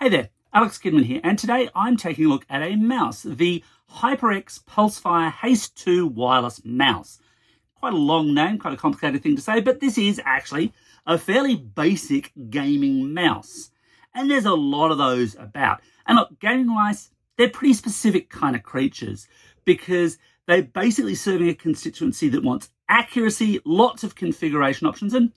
Hey there, Alex Kidman here, and today I'm taking a look at a mouse, the HyperX Pulsefire Haste 2 wireless mouse. Quite a long name, quite a complicated thing to say, but this is actually a fairly basic gaming mouse. And there's a lot of those about. And look, gaming mice, they're pretty specific kind of creatures because they're basically serving a constituency that wants accuracy, lots of configuration options, and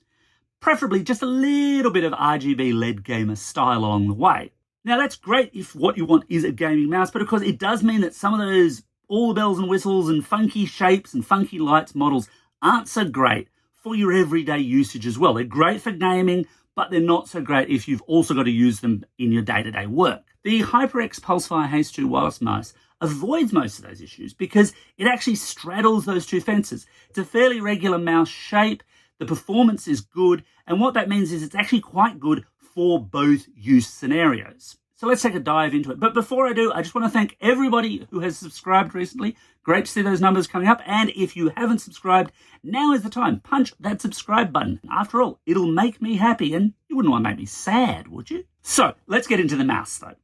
preferably just a little bit of RGB LED gamer style along the way. Now that's great if what you want is a gaming mouse, but of course it does mean that some of those all the bells and whistles and funky shapes and funky lights models aren't so great for your everyday usage as well. They're great for gaming, but they're not so great if you've also got to use them in your day-to-day work. The HyperX Pulsefire Haste 2 wireless mouse avoids most of those issues because it actually straddles those two fences. It's a fairly regular mouse shape. The performance is good, and what that means is it's actually quite good for both use scenarios. So let's take a dive into it. But before I do, I just want to thank everybody who has subscribed recently. Great to see those numbers coming up. And if you haven't subscribed, now is the time. Punch that subscribe button. After all, it'll make me happy, and you wouldn't want to make me sad, would you? So let's get into the mouse, though.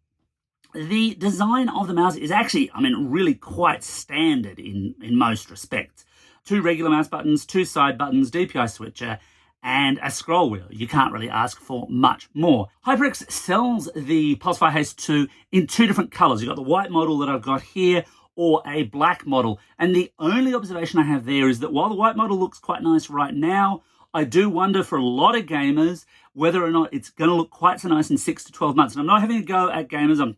The design of the mouse is actually, really quite standard in most respects. 2 regular mouse buttons, 2 side buttons, DPI switcher, and a scroll wheel. You can't really ask for much more. HyperX sells the Pulsefire Haste 2 in 2 different colors. You've got the white model that I've got here, or a black model. And the only observation I have there is that while the white model looks quite nice right now, I do wonder for a lot of gamers whether or not it's going to look quite so nice in 6 to 12 months. And I'm not having a go at gamers.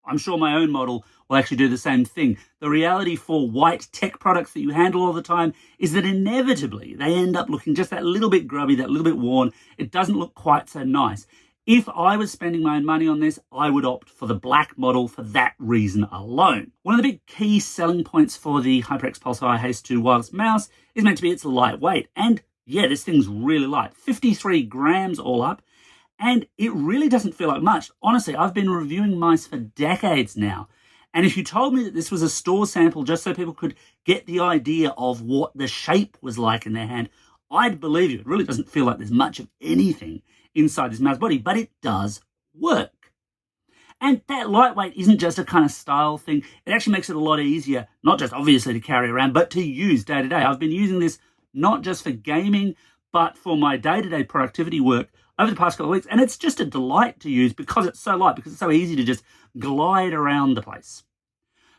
I'm sure my own model will actually do the same thing. The reality for white tech products that you handle all the time is that inevitably they end up looking just that little bit grubby, that little bit worn. It doesn't look quite so nice. If I was spending my own money on this, I would opt for the black model for that reason alone. One of the big key selling points for the HyperX Pulsefire Haste 2 wireless mouse is meant to be its lightweight. And yeah, this thing's really light, 53 grams all up. And it really doesn't feel like much. Honestly, I've been reviewing mice for decades now. And if you told me that this was a store sample just so people could get the idea of what the shape was like in their hand, I'd believe you. It really doesn't feel like there's much of anything inside this mouse body, but it does work. And that lightweight isn't just a kind of style thing. It actually makes it a lot easier, not just obviously to carry around, but to use day to day. I've been using this not just for gaming, but for my day-to-day productivity work over the past couple of weeks, and it's just a delight to use because it's so light, because it's so easy to just glide around the place.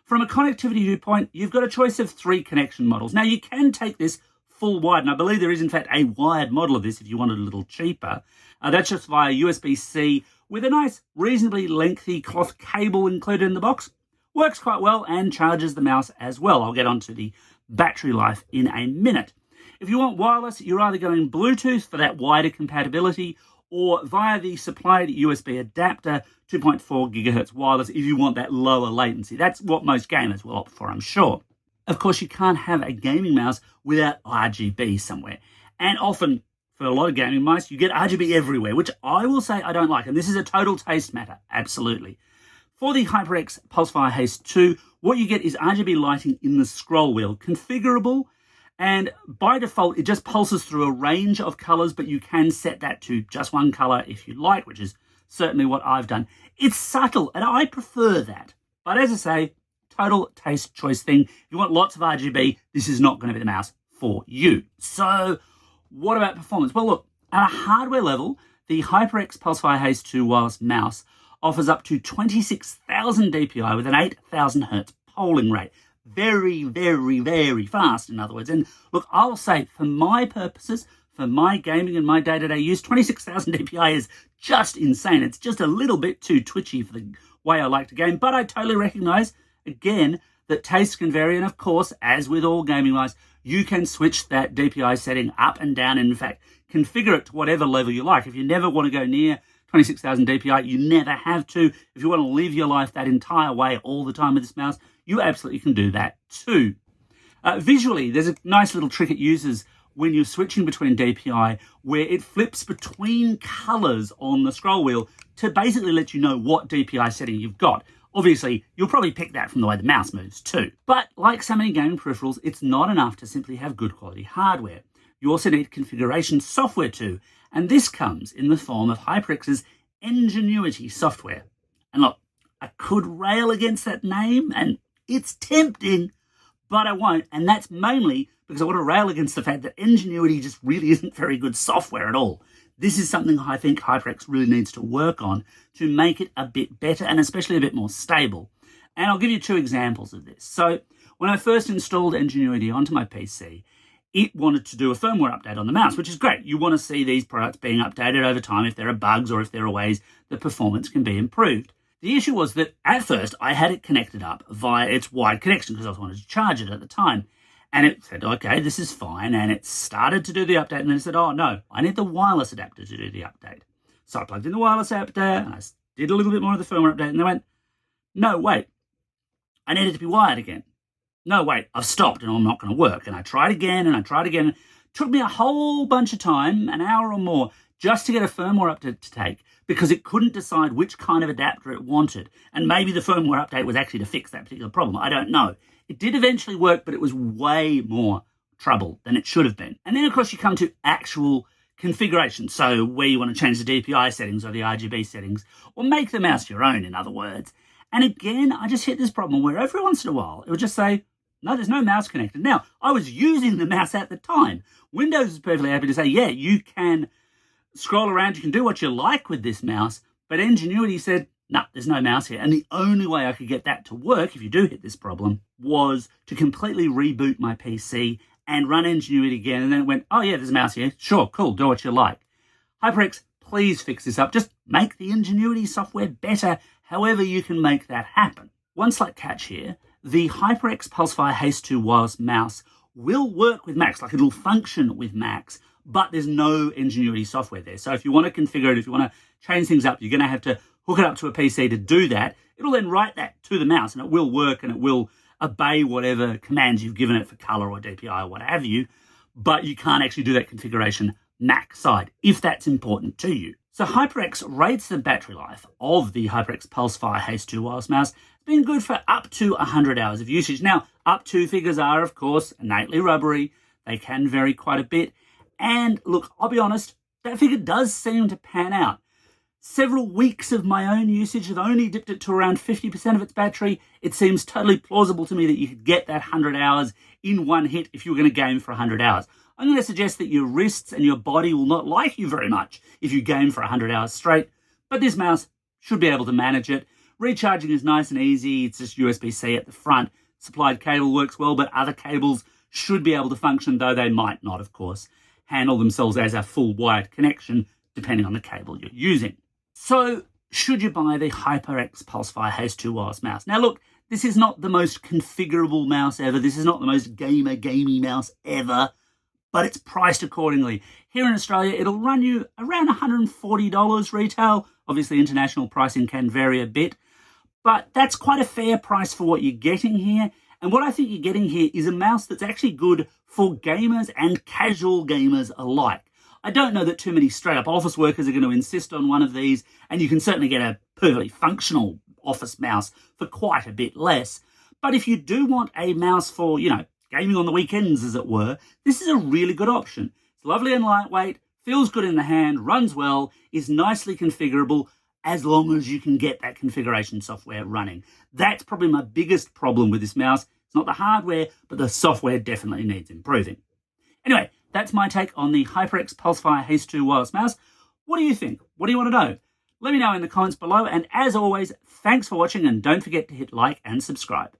From a connectivity viewpoint, you've got a choice of 3 connection models. Now, you can take this full wide, and I believe there is, in fact, a wired model of this if you wanted a little cheaper. That's just via USB-C with a nice, reasonably lengthy cloth cable included in the box. Works quite well and charges the mouse as well. I'll get onto the battery life in a minute. If you want wireless, you're either going Bluetooth for that wider compatibility or via the supplied USB adapter, 2.4 gigahertz wireless if you want that lower latency. That's what most gamers will opt for, I'm sure. Of course, you can't have a gaming mouse without RGB somewhere. And often, for a lot of gaming mice, you get RGB everywhere, which I will say I don't like. And this is a total taste matter, absolutely. For the HyperX Pulsefire Haste 2, what you get is RGB lighting in the scroll wheel, configurable. And by default, it just pulses through a range of colors, but you can set that to just one color if you like, which is certainly what I've done. It's subtle, and I prefer that. But as I say, total taste choice thing. If you want lots of RGB, this is not going to be the mouse for you. So what about performance? Well, look, at a hardware level, the HyperX Pulsefire Haste 2 wireless mouse offers up to 26,000 DPI with an 8,000 hertz polling rate. Very, very, very fast, in other words. And look, I'll say, for my purposes, for my gaming and my day-to-day use, 26,000 DPI is just insane. It's just a little bit too twitchy for the way I like to game. But I totally recognize, again, that tastes can vary. And of course, as with all gaming mice, you can switch that DPI setting up and down. And in fact, configure it to whatever level you like. If you never want to go near 26,000 DPI, you never have to. If you want to live your life that entire way all the time with this mouse, you absolutely can do that too. Visually, there's a nice little trick it uses when you're switching between DPI where it flips between colors on the scroll wheel to basically let you know what DPI setting you've got. Obviously, you'll probably pick that from the way the mouse moves too. But like so many gaming peripherals, it's not enough to simply have good quality hardware. You also need configuration software too, and this comes in the form of HyperX's Ingenuity software. And look, I could rail against that name, and it's tempting, but I won't. And that's mainly because I want to rail against the fact that Ingenuity just really isn't very good software at all. This is something I think HyperX really needs to work on to make it a bit better and especially a bit more stable. And I'll give you 2 examples of this. So when I first installed Ingenuity onto my PC, it wanted to do a firmware update on the mouse, which is great. You want to see these products being updated over time if there are bugs or if there are ways that performance can be improved. The issue was that at first I had it connected up via its wired connection because I wanted to charge it at the time. And it said, okay, this is fine. And it started to do the update. And then it said, oh, no, I need the wireless adapter to do the update. So I plugged in the wireless adapter and I did a little bit more of the firmware update. And they went, no, wait, I need it to be wired again. No, wait, I've stopped and I'm not going to work. And I tried again and I tried again. It took me a whole bunch of time, an hour or more, just to get a firmware update to take because it couldn't decide which kind of adapter it wanted. And maybe the firmware update was actually to fix that particular problem. I don't know. It did eventually work, but it was way more trouble than it should have been. And then, of course, you come to actual configuration. So where you want to change the DPI settings or the RGB settings or make the mouse your own, in other words. And again, I just hit this problem where every once in a while, it would just say, no, there's no mouse connected. Now, I was using the mouse at the time. Windows is perfectly happy to say, yeah, you can scroll around, you can do what you like with this mouse, but Ingenuity said, no, there's no mouse here. And the only way I could get that to work, if you do hit this problem, was to completely reboot my PC and run Ingenuity again. And then it went, oh yeah, there's a mouse here. Sure, cool, do what you like. HyperX, please fix this up. Just make the Ingenuity software better, however you can make that happen. One slight catch here. The HyperX Pulsefire Haste 2 wireless mouse will work with Macs, like it'll function with Macs, but there's no Ingenuity software there. So if you want to configure it, if you want to change things up, you're going to have to hook it up to a PC to do that. It'll then write that to the mouse and it will work and it will obey whatever commands you've given it for color or DPI or what have you, but you can't actually do that configuration Mac side if that's important to you. So HyperX rates the battery life of the HyperX Pulsefire Haste 2 wireless mouse been good for up to 100 hours of usage. Now, up to figures are, of course, innately rubbery. They can vary quite a bit. And look, I'll be honest, that figure does seem to pan out. Several weeks of my own usage have only dipped it to around 50% of its battery. It seems totally plausible to me that you could get that 100 hours in one hit if you were going to game for 100 hours. I'm going to suggest that your wrists and your body will not like you very much if you game for 100 hours straight, but this mouse should be able to manage it. Recharging is nice and easy. It's just USB-C at the front. Supplied cable works well, but other cables should be able to function, though they might not, of course, handle themselves as a full wired connection, depending on the cable you're using. So, should you buy the HyperX Pulsefire Haste 2 wireless mouse? Now look, this is not the most configurable mouse ever. This is not the most gamey mouse ever, but it's priced accordingly. Here in Australia, it'll run you around $140 retail. Obviously, international pricing can vary a bit, but that's quite a fair price for what you're getting here. And what I think you're getting here is a mouse that's actually good for gamers and casual gamers alike. I don't know that too many straight-up office workers are going to insist on one of these, and you can certainly get a perfectly functional office mouse for quite a bit less. But if you do want a mouse for, gaming on the weekends, as it were, this is a really good option. It's lovely and lightweight, feels good in the hand, runs well, is nicely configurable, as long as you can get that configuration software running. That's probably my biggest problem with this mouse. It's not the hardware, but the software definitely needs improving. Anyway, that's my take on the HyperX Pulsefire Haste 2 wireless mouse. What do you think? What do you want to know? Let me know in the comments below, and as always, thanks for watching, and don't forget to hit like and subscribe.